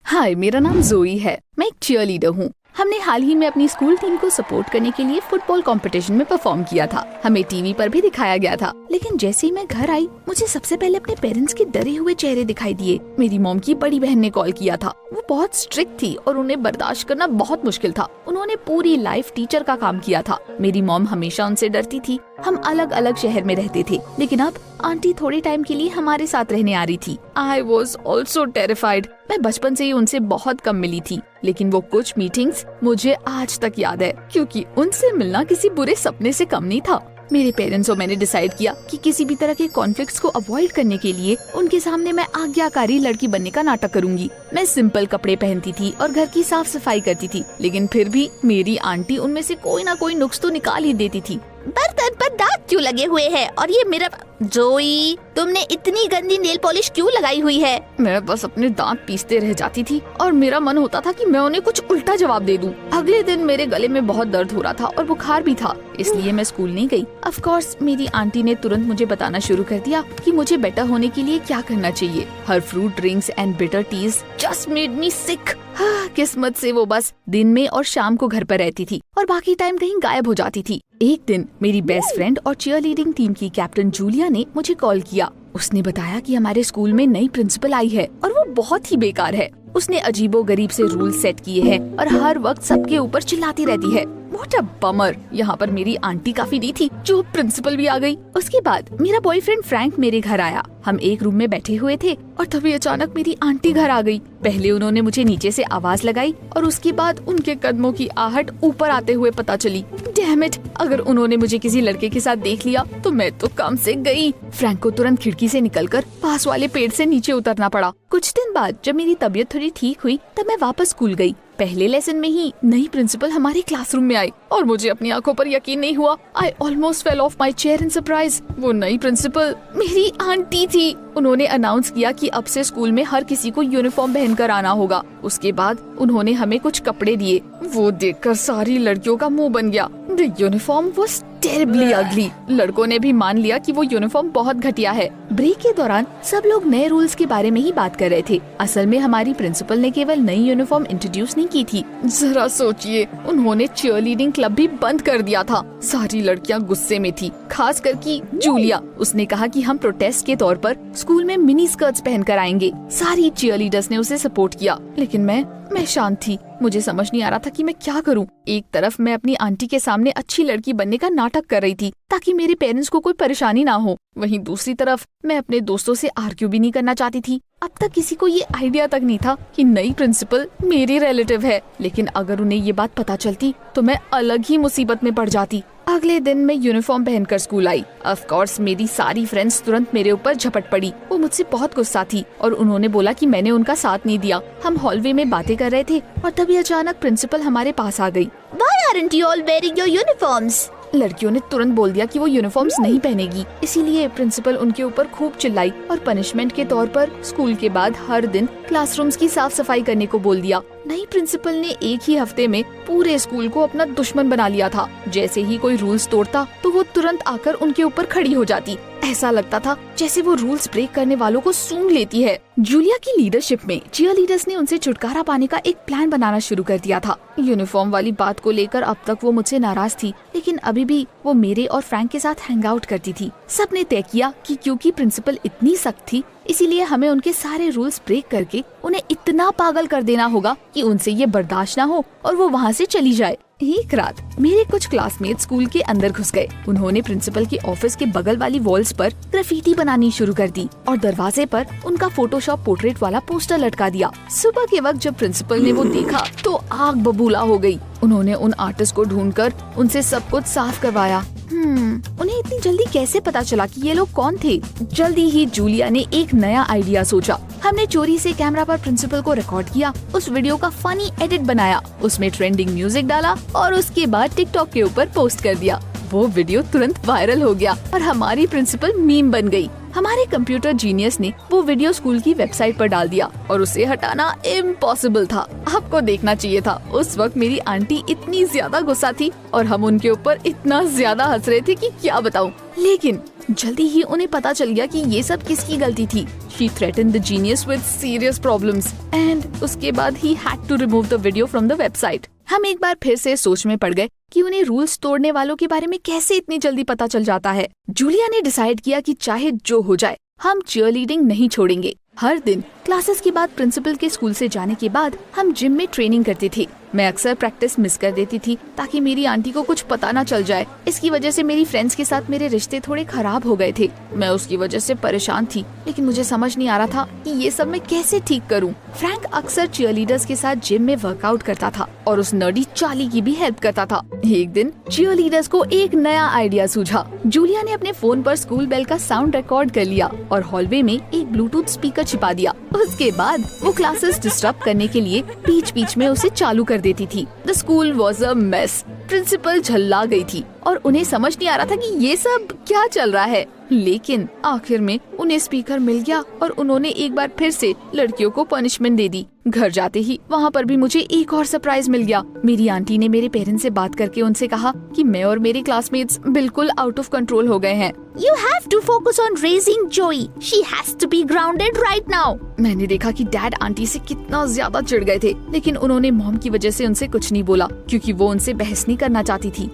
हाय, मेरा नाम जोई है। मैं एक चीयरलीडर हूँ। हमने हाल ही में अपनी स्कूल टीम को सपोर्ट करने के लिए फुटबॉल कंपटीशन में परफॉर्म किया था। हमें टीवी पर भी दिखाया गया था। लेकिन जैसे ही मैं घर आई, मुझे सबसे पहले अपने पेरेंट्स के डरे हुए चेहरे दिखाई दिए। मेरी मॉम की बड़ी बहन ने कॉल किया था। वो बहुत स्ट्रिक्ट थी और उन्हें बर्दाश्त करना बहुत मुश्किल था। उन्होंने पूरी लाइफ टीचर का काम किया था। मेरी मॉम हमेशा उनसे डरती थी। हम अलग अलग शहर में रहते थे, लेकिन अब आंटी थोड़े टाइम के लिए हमारे साथ रहने आ रही थी। I was also terrified। मैं बचपन से ही उनसे बहुत कम मिली थी, लेकिन वो कुछ मीटिंग्स मुझे आज तक याद है, क्योंकि उनसे मिलना किसी बुरे सपने से कम नहीं था। मेरे पेरेंट्स और मैंने डिसाइड किया कि किसी भी तरह के कॉन्फ्लिक्ट्स को अवॉइड करने के लिए उनके सामने मैं आज्ञाकारी लड़की बनने का नाटक करूंगी। मैं सिंपल कपड़े पहनती थी और घर की साफ सफाई करती थी, लेकिन फिर भी मेरी आंटी उनमें से कोई ना कोई नुक्स तो निकाल ही देती थी। बर्तन पर दाग क्यों लगे हुए हैं? और ये मेरा जोई, तुमने इतनी गंदी नेल पॉलिश क्यों लगाई हुई है? मैं बस अपने दांत पीसते रह जाती थी और मेरा मन होता था कि मैं उन्हें कुछ उल्टा जवाब दे दूं। अगले दिन मेरे गले में बहुत दर्द हो रहा था और बुखार भी था, इसलिए मैं स्कूल नहीं गई। ऑफ कोर्स मेरी आंटी ने तुरंत मुझे बताना शुरू कर दिया कि मुझे बेटर होने के लिए क्या करना चाहिए। हर fruit drinks and bitter teas just made me sick. किस्मत से वो बस दिन में और शाम को घर पर रहती थी और बाकी टाइम कहीं गायब हो जाती थी। एक दिन मेरी बेस्ट फ्रेंड और चीयरलीडिंग टीम की कैप्टन जूलिया ने मुझे कॉल किया। उसने बताया कि हमारे स्कूल में नई प्रिंसिपल आई है और वो बहुत ही बेकार है। उसने अजीबोगरीब से रूल सेट किए हैं और हर वक्त सबके ऊपर चिल्लाती रहती है। What a bummer. यहाँ पर मेरी आंटी काफी दी थी जो प्रिंसिपल भी आ गई। उसके बाद मेरा बॉयफ्रेंड फ्रैंक मेरे घर आया। हम एक रूम में बैठे हुए थे और तभी अचानक मेरी आंटी घर आ गई। पहले उन्होंने मुझे नीचे से आवाज लगाई और उसके बाद उनके कदमों की आहट ऊपर आते हुए पता चली। डैम इट, अगर उन्होंने मुझे किसी लड़के के साथ देख लिया तो मैं तो काम से गई। फ्रैंक को तुरंत खिड़की से निकलकर पास वाले पेड़ से नीचे उतरना पड़ा। कुछ दिन बाद जब मेरी तबीयत थोड़ी ठीक हुई तब मैं वापस स्कूल गई। पहले लेसन में ही नई प्रिंसिपल हमारे क्लासरूम में आई और मुझे अपनी आंखों पर यकीन नहीं हुआ। I almost fell of my chair in surprise. वो नई प्रिंसिपल मेरी आंटी थी। उन्होंने अनाउंस किया कि अब से स्कूल में हर किसी को यूनिफॉर्म पहनकर आना होगा। उसके बाद उन्होंने हमें कुछ कपड़े दिए। वो देखकर सारी लड़कियों का मुंह बन गया। द यूनिफॉर्म वाज टेरिबली अगली। लड़कों ने भी मान लिया कि वो यूनिफॉर्म बहुत घटिया है। ब्रेक के दौरान सब लोग नए रूल्स के बारे में ही बात कर रहे थे। असल में हमारी प्रिंसिपल ने केवल नई यूनिफॉर्म इंट्रोड्यूस नहीं की थी। जरा सोचिए, उन्होंने चीयरलीडिंग क्लब भी बंद कर दिया था। सारी लड़कियां गुस्से में थी, खास करके जूलिया। उसने कहा कि हम प्रोटेस्ट के तौर पर स्कूल में मिनी स्कर्ट्स पहनकर आएंगे। सारी चीयरलीडर्स ने उसे सपोर्ट किया, लेकिन मैं शांत थी। मुझे समझ नहीं आ रहा था कि मैं क्या करूं। एक तरफ मैं अपनी आंटी के सामने अच्छी लड़की बनने का नाटक कर रही थी ताकि मेरे पेरेंट्स को कोई परेशानी ना हो। वहीं दूसरी तरफ मैं अपने दोस्तों से आर्ग्यू भी नहीं करना चाहती थी। अब तक किसी को ये आइडिया तक नहीं था कि नई प्रिंसिपल मेरी रिलेटिव है, लेकिन अगर उन्हें ये बात पता चलती तो मैं अलग ही मुसीबत में पड़ जाती। अगले दिन मैं यूनिफॉर्म पहनकर स्कूल आई। ऑफ कोर्स मेरी सारी फ्रेंड्स तुरंत मेरे ऊपर झपट पड़ी। वो मुझसे बहुत गुस्सा थी और उन्होंने बोला कि मैंने उनका साथ नहीं दिया। हम हॉलवे में बातें कर रहे थे और तभी अचानक प्रिंसिपल हमारे पास आ गई। Why aren't you all wearing your uniforms? लड़कियों ने तुरंत बोल दिया कि वो यूनिफॉर्म्स नहीं पहनेगी। इसीलिए प्रिंसिपल उनके ऊपर खूब चिल्लाई और पनिशमेंट के तौर पर स्कूल के बाद हर दिन क्लासरूम्स की साफ सफाई करने को बोल दिया। नई प्रिंसिपल ने एक ही हफ्ते में पूरे स्कूल को अपना दुश्मन बना लिया था। जैसे ही कोई रूल्स तोड़ता तो वो तुरंत आकर उनके ऊपर खड़ी हो जाती। ऐसा लगता था जैसे वो रूल्स ब्रेक करने वालों को सूंघ लेती है। जूलिया की लीडरशिप में चीयरलीडर्स ने उनसे छुटकारा पाने का एक प्लान बनाना शुरू कर दिया था। यूनिफॉर्म वाली बात को लेकर अब तक वो मुझसे नाराज थी, लेकिन अभी भी वो मेरे और फ्रैंक के साथ हैंग आउट करती थी। सबने तय किया कि क्योंकि प्रिंसिपल इतनी सख्त थी, इसीलिए हमें उनके सारे रूल्स ब्रेक करके उन्हें इतना पागल कर देना होगा कि उनसे ये बर्दाश्त ना हो और वो वहाँ से चली जाए। एक रात मेरे कुछ क्लासमेट स्कूल के अंदर घुस गए। उन्होंने प्रिंसिपल के ऑफिस के बगल वाली वॉल्स पर ग्राफिटी बनानी शुरू कर दी और दरवाजे पर उनका फोटोशॉप पोर्ट्रेट वाला पोस्टर लटका दिया। सुबह के वक्त जब प्रिंसिपल ने वो देखा तो आग बबूला हो गई। उन्होंने उन आर्टिस्ट को ढूंढकर उनसे सब कुछ साफ करवाया। उन्हें इतनी जल्दी कैसे पता चला कि ये लोग कौन थे? जल्दी ही जूलिया ने एक नया आइडिया सोचा। हमने चोरी से कैमरा पर प्रिंसिपल को रिकॉर्ड किया, उस वीडियो का फनी एडिट बनाया, उसमें ट्रेंडिंग म्यूजिक डाला और उसके बाद टिकटॉक के ऊपर पोस्ट कर दिया। वो वीडियो तुरंत वायरल हो गया और हमारी प्रिंसिपल मीम बन गई। हमारे कंप्यूटर जीनियस ने वो वीडियो स्कूल की वेबसाइट पर डाल दिया और उसे हटाना इम्पॉसिबल था। आपको देखना चाहिए था। उस वक्त मेरी आंटी इतनी ज्यादा गुस्सा थी और हम उनके ऊपर इतना ज्यादा हंस रहे थे कि क्या बताऊं। लेकिन जल्दी ही उन्हें पता चल गया कि ये सब किसकी गलती थी। She threatened the genius with serious problems and उसके बाद he had to remove the video from the website। हम एक बार फिर से सोच में पड़ गए कि उन्हें रूल्स तोड़ने वालों के बारे में कैसे इतनी जल्दी पता चल जाता है। जूलिया ने डिसाइड किया कि चाहे जो हो जाए हम चीयरलीडिंग नहीं छोड़ेंगे। हर दिन क्लासेस के बाद प्रिंसिपल के स्कूल से जाने के बाद हम जिम में ट्रेनिंग करते थे। मैं अक्सर प्रैक्टिस मिस कर देती थी ताकि मेरी आंटी को कुछ पता ना चल जाए। इसकी वजह से मेरी फ्रेंड्स के साथ मेरे रिश्ते थोड़े खराब हो गए थे। मैं उसकी वजह से परेशान थी, लेकिन मुझे समझ नहीं आ रहा था कि ये सब मैं कैसे ठीक करूं। फ्रैंक अक्सर चीयरलीडर्स के साथ जिम में वर्कआउट करता था और उस नर्डी चार्ली की भी हेल्प करता था। एक दिन चीयरलीडर्स को एक नया आइडिया सूझा। जूलिया ने अपने फोन पर स्कूल बेल का साउंड रिकॉर्ड कर लिया और हॉलवे में एक ब्लूटूथ स्पीकर छिपा दिया। उसके बाद वो क्लासेस डिस्टर्ब करने के लिए बीच में उसे चालू कर देती थी। The school was a mess. Principal झल्ला गई थी और उन्हें समझ नहीं आ रहा था कि ये सब क्या चल रहा है। लेकिन आखिर में उन्हें स्पीकर मिल गया और उन्होंने एक बार फिर से लड़कियों को पनिशमेंट दे दी। घर जाते ही वहाँ पर भी मुझे एक और सरप्राइज मिल गया। मेरी आंटी ने मेरे पेरेंट्स से बात करके उनसे कहा कि मैं और मेरे क्लासमेट्स बिल्कुल आउट ऑफ कंट्रोल हो गए हैं। You have to focus on raising Joey. She has to be grounded right now. मैंने देखा कि डैड आंटी से कितना ज्यादा चिढ़ गए थे, लेकिन उन्होंने मॉम की वजह से उनसे कुछ नहीं बोला क्योंकि वो उनसे बहस नहीं करना चाहती थी।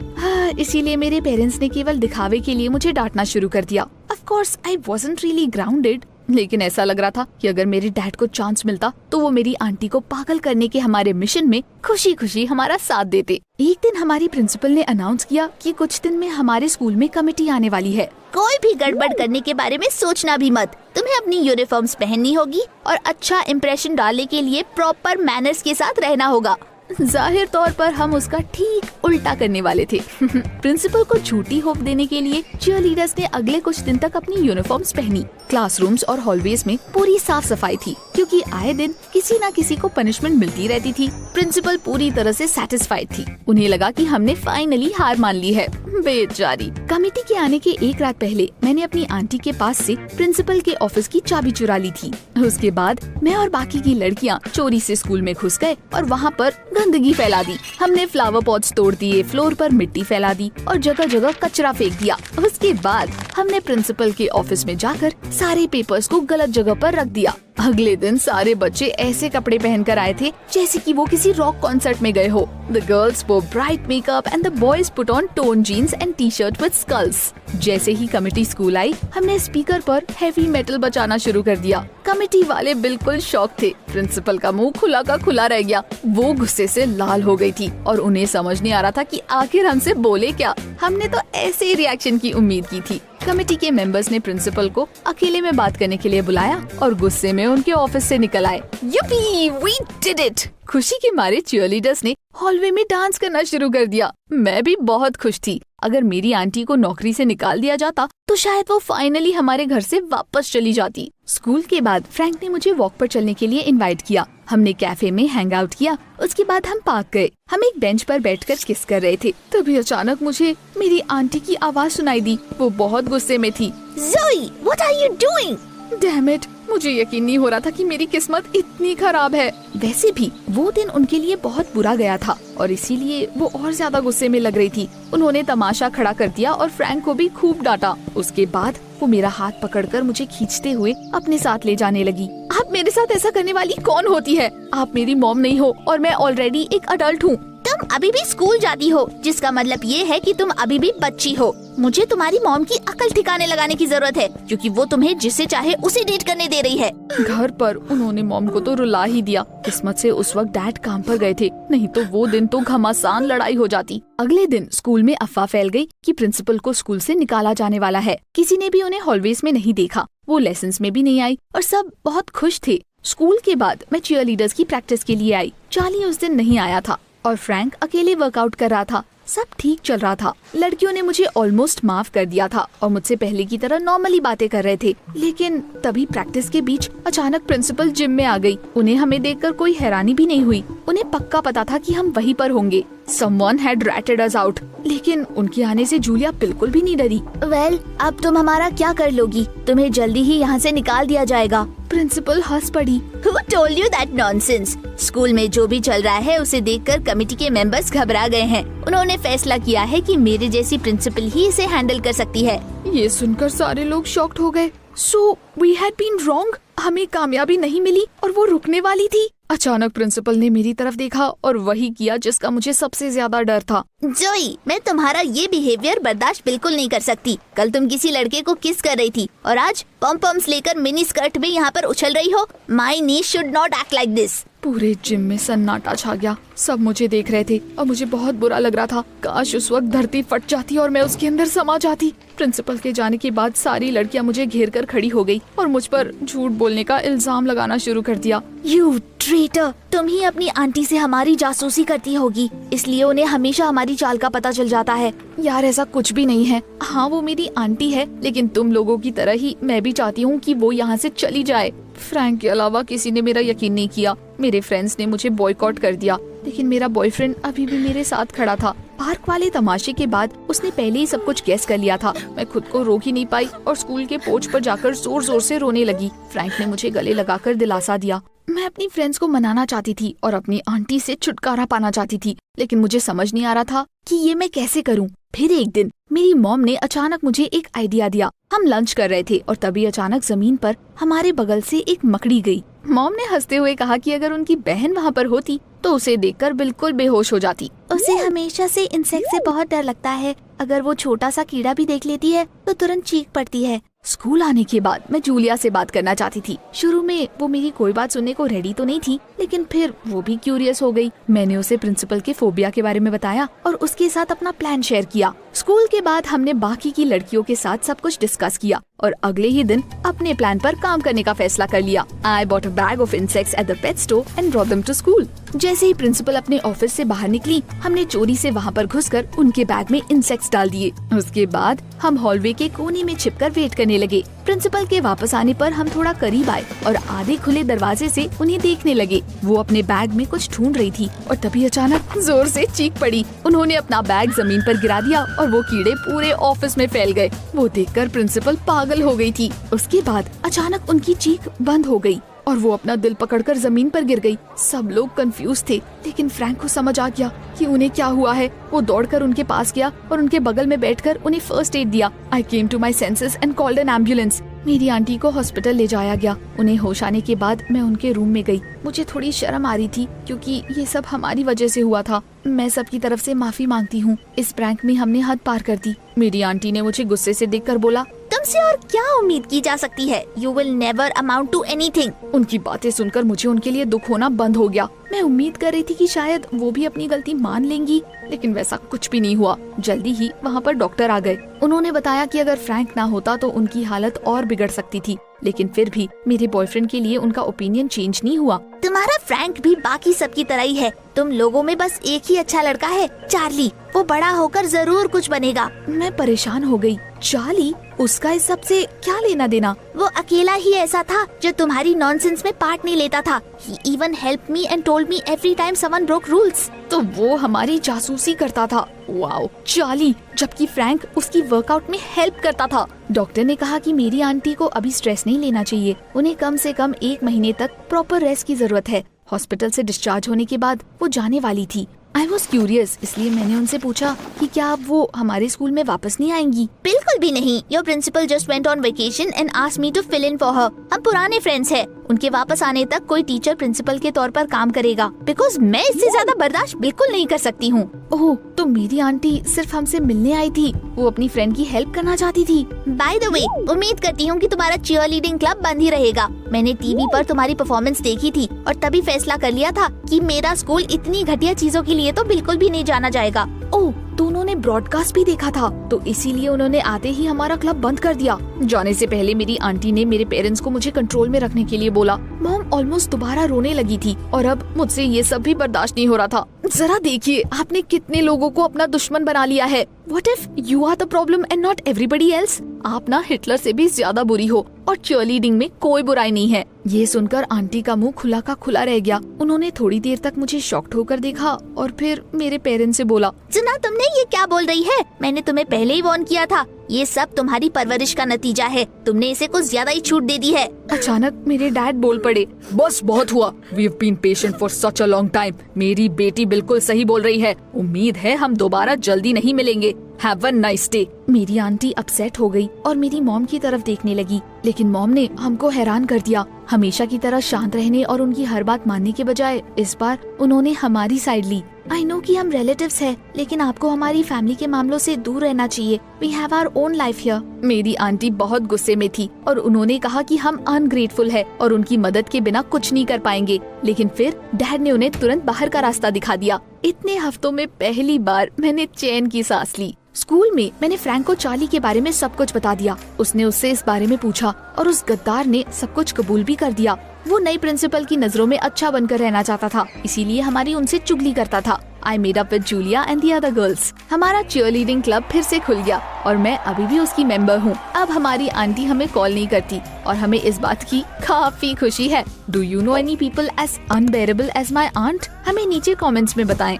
इसीलिए मेरे पेरेंट्स ने केवल दिखावे के लिए मुझे डांटना शुरू कर दिया। Of course, I wasn't really grounded, लेकिन ऐसा लग रहा था कि अगर मेरे डैड को चांस मिलता तो वो मेरी आंटी को पागल करने के हमारे मिशन में खुशी खुशी हमारा साथ देते। एक दिन हमारी प्रिंसिपल ने अनाउंस किया कि कुछ दिन में हमारे स्कूल में कमेटी आने वाली है। कोई भी गड़बड़ करने के बारे में सोचना भी मत। तुम्हें अपनी यूनिफॉर्म्स पहननी होगी और अच्छा इम्प्रेशन डालने के लिए प्रॉपर मैनर्स के साथ रहना होगा। जाहिर तौर पर हम उसका ठीक उल्टा करने वाले थे। प्रिंसिपल को झूठी होप देने के लिए चीयरलीडर्स ने अगले कुछ दिन तक अपनी यूनिफॉर्म्स पहनी। क्लासरूम्स और हॉलवेज में पूरी साफ सफाई थी क्योंकि आए दिन किसी न किसी को पनिशमेंट मिलती रहती थी। प्रिंसिपल पूरी तरह से सैटिस्फाइड थी। उन्हें लगा कि हमने फाइनली हार मान ली है। बेचारी। कमेटी के आने के एक रात पहले मैंने अपनी आंटी के पास से प्रिंसिपल के ऑफिस की चाबी चुरा ली थी। उसके बाद मैं और बाकी की लड़कियां चोरी से स्कूल में घुस गए और वहाँ पर गंदगी फैला दी। हमने फ्लावर पॉट्स तोड़ दिए, फ्लोर पर मिट्टी फैला दी और जगह जगह कचरा फेंक दिया। उसके बाद हमने प्रिंसिपल के ऑफिस में जाकर सारे पेपर्स को गलत जगह पर रख दिया। अगले दिन सारे बच्चे ऐसे कपड़े पहनकर आए थे जैसे कि वो किसी रॉक कॉन्सर्ट में गए हो। The girls wore bright makeup and the boys put on torn jeans and t-shirt with skulls। जैसे ही कमेटी स्कूल आई, हमने स्पीकर पर हेवी मेटल बजाना शुरू कर दिया। कमेटी वाले बिल्कुल शॉक थे। प्रिंसिपल का मुंह खुला का खुला रह गया। वो गुस्से से लाल हो गई थी और उन्हें समझ नहीं आ रहा था कि आखिर हमसे बोले क्या। हमने तो ऐसे ही रिएक्शन की उम्मीद की थी। कमेटी के मेंबर्स ने प्रिंसिपल को अकेले में बात करने के लिए बुलाया और गुस्से में उनके ऑफिस से निकल आए। Yippee, we did it. खुशी के मारे चीयरलीडर्स ने हॉलवे में डांस करना शुरू कर दिया। मैं भी बहुत खुश थी। अगर मेरी आंटी को नौकरी से निकाल दिया जाता तो शायद वो फाइनली हमारे घर से वापस चली जाती। स्कूल के बाद फ्रैंक ने मुझे वॉक पर चलने के लिए इनवाइट किया। हमने कैफे में हैंग आउट किया। उसके बाद हम पार्क गए। हम एक बेंच पर बैठकर किस कर रहे थे, तभी अचानक मुझे मेरी आंटी की आवाज सुनाई दी। वो बहुत गुस्से में थी। Zoe, what are you doing? Damn it! मुझे यकीन नहीं हो रहा था कि मेरी किस्मत इतनी खराब है। वैसे भी वो दिन उनके लिए बहुत बुरा गया था और इसीलिए वो और ज्यादा गुस्से में लग रही थी। उन्होंने तमाशा खड़ा कर दिया और फ्रैंक को भी खूब डांटा। उसके बाद वो मेरा हाथ पकड़कर मुझे खींचते हुए अपने साथ ले जाने लगी। आप मेरे साथ ऐसा करने वाली कौन होती है? आप मेरी मॉम नहीं हो और मैं ऑलरेडी एक अडल्ट हूँ। तुम अभी भी स्कूल जाती हो, जिसका मतलब ये है कि तुम अभी भी बच्ची हो। मुझे तुम्हारी मॉम की अकल ठिकाने लगाने की जरूरत है क्योंकि वो तुम्हें जिसे चाहे उसे डेट करने दे रही है। घर पर उन्होंने मॉम को तो रुला ही दिया। किस्मत से उस वक्त डैड काम पर गए थे, नहीं तो वो दिन तो घमासान लड़ाई हो जाती। अगले दिन स्कूल में अफवाह फैल गई कि प्रिंसिपल को स्कूल से निकाला जाने वाला है। किसी ने भी उन्हें हॉलवेज में नहीं देखा। वो लेसन्स में भी नहीं आई और सब बहुत खुश थे। स्कूल के बाद मैं चीयरलीडर्स की प्रैक्टिस के लिए आई। चार्ली उस दिन नहीं आया था और फ्रैंक अकेले वर्कआउट कर रहा था। सब ठीक चल रहा था। लड़कियों ने मुझे ऑलमोस्ट माफ कर दिया था और मुझसे पहले की तरह नॉर्मली बातें कर रहे थे। लेकिन तभी प्रैक्टिस के बीच अचानक प्रिंसिपल जिम में आ गई। उन्हें हमें देखकर कोई हैरानी भी नहीं हुई। उन्हें पक्का पता था कि हम वहीं पर होंगे। Someone had ratted us out। लेकिन उनके आने से जूलिया बिल्कुल भी नहीं डरी। वेल, अब तुम हमारा क्या कर लोगी? तुम्हें जल्दी ही यहाँ से निकाल दिया जाएगा। प्रिंसिपल हंस पड़ी। Who told you that nonsense? School में जो भी चल रहा है उसे देखकर कमेटी के मेंबर्स घबरा गए हैं। उन्होंने फैसला किया है कि मेरे जैसी प्रिंसिपल ही इसे हैंडल कर सकती है। ये सुनकर सारे लोग शॉक्ड हो गए। So we had been wrong? हमें कामयाबी नहीं मिली और वो रुकने वाली थी। अचानक प्रिंसिपल ने मेरी तरफ देखा और वही किया जिसका मुझे सबसे ज्यादा डर था। जोई, मैं तुम्हारा ये बिहेवियर बर्दाश्त बिल्कुल नहीं कर सकती। कल तुम किसी लड़के को किस कर रही थी और आज पम पम्स लेकर मिनी स्कर्ट में यहाँ पर उछल रही हो। My knee should not act like this. पूरे जिम में सन्नाटा छा गया। सब मुझे देख रहे थे और मुझे बहुत बुरा लग रहा था। काश उस वक्त धरती फट जाती और मैं उसके अंदर समा जाती। प्रिंसिपल के जाने के बाद सारी लड़कियां मुझे घेर कर खड़ी हो गई और मुझ पर झूठ बोलने का इल्जाम लगाना शुरू कर दिया। यू ट्रेटर, तुम ही अपनी आंटी से हमारी जासूसी करती होगी, इसलिए उन्हें हमेशा हमारी चाल का पता चल जाता है। यार ऐसा कुछ भी नहीं है। हाँ वो मेरी आंटी है, लेकिन तुम लोगों की तरह ही मैं भी चाहती हूँ कि वो यहाँ से चली जाए। फ्रैंक के अलावा किसी ने मेरा यकीन नहीं किया। मेरे फ्रेंड्स ने मुझे बॉयकॉट कर दिया, लेकिन मेरा बॉयफ्रेंड अभी भी मेरे साथ खड़ा था। पार्क वाले तमाशे के बाद उसने पहले ही सब कुछ गेस कर लिया था। मैं खुद को रोक ही नहीं पाई और स्कूल के पोर्च पर जाकर जोर जोर से रोने लगी। फ्रैंक ने मुझे गले लगाकर दिलासा दिया। मैं अपनी फ्रेंड्स को मनाना चाहती थी और अपनी आंटी से छुटकारा पाना चाहती थी, लेकिन मुझे समझ नहीं आ रहा था कि ये मैं कैसे करूं। फिर एक दिन मेरी मॉम ने अचानक मुझे एक आइडिया दिया। हम लंच कर रहे थे और तभी अचानक जमीन पर हमारे बगल से एक मकड़ी गई। मॉम ने हंसते हुए कहा कि अगर उनकी बहन वहाँ पर होती तो उसे देखकर बिल्कुल बेहोश हो जाती। उसे हमेशा से इंसेक्ट से बहुत डर लगता है। अगर वो छोटा सा कीड़ा भी देख लेती है तो तुरंत चीख पड़ती है। स्कूल आने के बाद मैं जूलिया से बात करना चाहती थी। शुरू में वो मेरी कोई बात सुनने को रेडी तो नहीं थी, लेकिन फिर वो भी क्यूरियस हो गई। मैंने उसे प्रिंसिपल के फोबिया के बारे में बताया और उसके साथ अपना प्लान शेयर किया। स्कूल के बाद हमने बाकी की लड़कियों के साथ सब कुछ डिस्कस किया और अगले ही दिन अपने प्लान पर काम करने का फैसला कर लिया। I bought a bag of insects at the pet store and brought them to school. जैसे ही प्रिंसिपल अपने ऑफिस से बाहर निकली, हमने चोरी से वहाँ पर घुसकर उनके बैग में इंसेक्ट्स डाल दिए। उसके बाद हम हॉलवे के कोने में छिपकर वेट करने लगे। प्रिंसिपल के वापस आने पर हम थोड़ा करीब आए और आधे खुले दरवाजे से उन्हें देखने लगे। वो अपने बैग में कुछ ढूंढ रही थी और तभी अचानक जोर से चीख पड़ी। उन्होंने अपना बैग जमीन पर गिरा दिया और वो कीड़े पूरे ऑफिस में फैल गए। वो देखकर प्रिंसिपल पागल हो गई थी। उसके बाद अचानक उनकी चीख बंद हो गई और वो अपना दिल पकड़कर जमीन पर गिर गई। सब लोग कंफ्यूज थे, लेकिन फ्रैंक को समझ आ गया कि उन्हें क्या हुआ है। वो दौड़कर उनके पास गया और उनके बगल में बैठकर उन्हें फर्स्ट एड दिया। I came to my senses and called an ambulance. मेरी आंटी को हॉस्पिटल ले जाया गया। उन्हें होश आने के बाद मैं उनके रूम में गई। मुझे थोड़ी शर्म आ रही थी क्योंकि ये सब हमारी वजह से हुआ था। मैं सबकी तरफ से माफी मांगती हूँ। इस प्रैंक में हमने हद पार कर दी। मेरी आंटी ने मुझे गुस्से से देखकर बोला, तुमसे और क्या उम्मीद की जा सकती है? You will never amount to anything. उनकी बातें सुनकर मुझे उनके लिए दुख होना बंद हो गया। मैं उम्मीद कर रही थी कि शायद वो भी अपनी गलती मान लेंगी, लेकिन वैसा कुछ भी नहीं हुआ। जल्दी ही वहाँ पर डॉक्टर आ गए। उन्होंने बताया कि अगर फ्रैंक ना होता तो उनकी हालत और बिगड़ सकती थी, लेकिन फिर भी मेरे बॉयफ्रेंड के लिए उनका ओपिनियन चेंज नहीं हुआ। तुम्हारा फ्रैंक भी बाकी सबकी तरह ही है। तुम लोगों में बस एक ही अच्छा लड़का है, चार्ली। वो बड़ा होकर जरूर कुछ बनेगा। मैं परेशान हो गई। चार्ली? उसका इस सब से क्या लेना देना? वो अकेला ही ऐसा था जो तुम्हारी नॉनसेंस में पार्ट नहीं लेता था। He even helped me and told me every time someone broke rules. तो वो हमारी जासूसी करता था। वाओ, चार्ली, जबकि फ्रैंक उसकी वर्कआउट में हेल्प करता था। डॉक्टर ने कहा कि मेरी आंटी को अभी स्ट्रेस नहीं लेना चाहिए। उन्हें कम से कम 1 महीने तक प्रॉपर रेस्ट की जरूरत है। हॉस्पिटल से डिस्चार्ज होने के बाद वो जाने वाली थी। आई वॉज क्यूरियस, इसलिए मैंने उनसे पूछा कि क्या अब वो हमारे स्कूल में वापस नहीं आएंगी? बिल्कुल भी नहीं। Your principal just went on vacation and asked me to fill in for her. हम पुराने फ्रेंड्स हैं। उनके वापस आने तक कोई टीचर प्रिंसिपल के तौर पर काम करेगा, बिकॉज मैं इससे ज्यादा बर्दाश्त बिल्कुल नहीं कर सकती हूँ। ओह, तो मेरी आंटी सिर्फ हमसे मिलने आई थी? वो अपनी फ्रेंड की हेल्प करना चाहती थी। बाय द वे, उम्मीद करती हूँ कि तुम्हारा चीयर लीडिंग क्लब बंद ही रहेगा। मैंने टीवी पर तुम्हारी परफॉर्मेंस देखी थी और तभी फैसला कर लिया था कि मेरा स्कूल इतनी घटिया चीजों के लिए तो बिल्कुल भी नहीं जाना जाएगा। ओह, तो उन्होंने ब्रॉडकास्ट भी देखा था, तो इसीलिए उन्होंने आते ही हमारा क्लब बंद कर दिया। जाने से पहले मेरी आंटी ने मेरे पेरेंट्स को मुझे कंट्रोल में रखने के लिए बोला। मॉम ऑलमोस्ट दोबारा रोने लगी थी और अब मुझसे ये सब भी बर्दाश्त नहीं हो रहा था। जरा देखिए, आपने कितने लोगों को अपना दुश्मन बना लिया है। What if you are the problem and not everybody else? आप ना हिटलर से भी ज्यादा बुरी हो और चीयरलीडिंग में कोई बुराई नहीं है। ये सुनकर आंटी का मुंह खुला का खुला रह गया। उन्होंने थोड़ी देर तक मुझे शॉक्ड होकर देखा और फिर मेरे पेरेंट्स से बोला, सुना तुमने ये क्या बोल रही है? मैंने तुम्हें पहले ही वार्न किया था। ये सब तुम्हारी परवरिश का नतीजा है। तुमने इसे कुछ ज्यादा ही छूट दे दी है। अचानक मेरे डैड बोल पड़े, बस बहुत हुआ। We've been patient for such a long time. मेरी बेटी बिल्कुल सही बोल रही है। उम्मीद है हम दोबारा जल्दी नहीं मिलेंगे। Have a nice day. मेरी आंटी अपसेट हो गई और मेरी मॉम की तरफ देखने लगी, लेकिन मॉम ने हमको हैरान कर दिया। हमेशा की तरह शांत रहने और उनकी हर बात मानने के बजाय इस बार उन्होंने हमारी साइड ली। आई नो कि हम रिलेटिव्स हैं, लेकिन आपको हमारी फैमिली के मामलों से दूर रहना चाहिए। We have our own life here. मेरी आंटी बहुत गुस्से में थी और उन्होंने कहा कि हम अनग्रेटफुल है और उनकी मदद के बिना कुछ नहीं कर पाएंगे। लेकिन फिर डैड ने उन्हें तुरंत बाहर का रास्ता दिखा दिया। इतने हफ्तों में पहली बार मैंने चैन की सांस ली। स्कूल में मैंने फ्रैंक को चार्ली के बारे में सब कुछ बता दिया। उसने उससे इस बारे में पूछा और उस गद्दार ने सब कुछ कबूल भी कर दिया। वो नई प्रिंसिपल की नजरों में अच्छा बनकर रहना चाहता था, इसीलिए हमारी उनसे चुगली करता था। I made up with Julia and the other girls. हमारा चीयरलीडिंग क्लब फिर से खुल गया और मैं अभी भी उसकी मेंबर हूँ। अब हमारी आंटी हमें कॉल नहीं करती और हमें इस बात की काफी खुशी है। Do you know any people as unbearable as my aunt? हमें नीचे कमेंट्स में बताएं।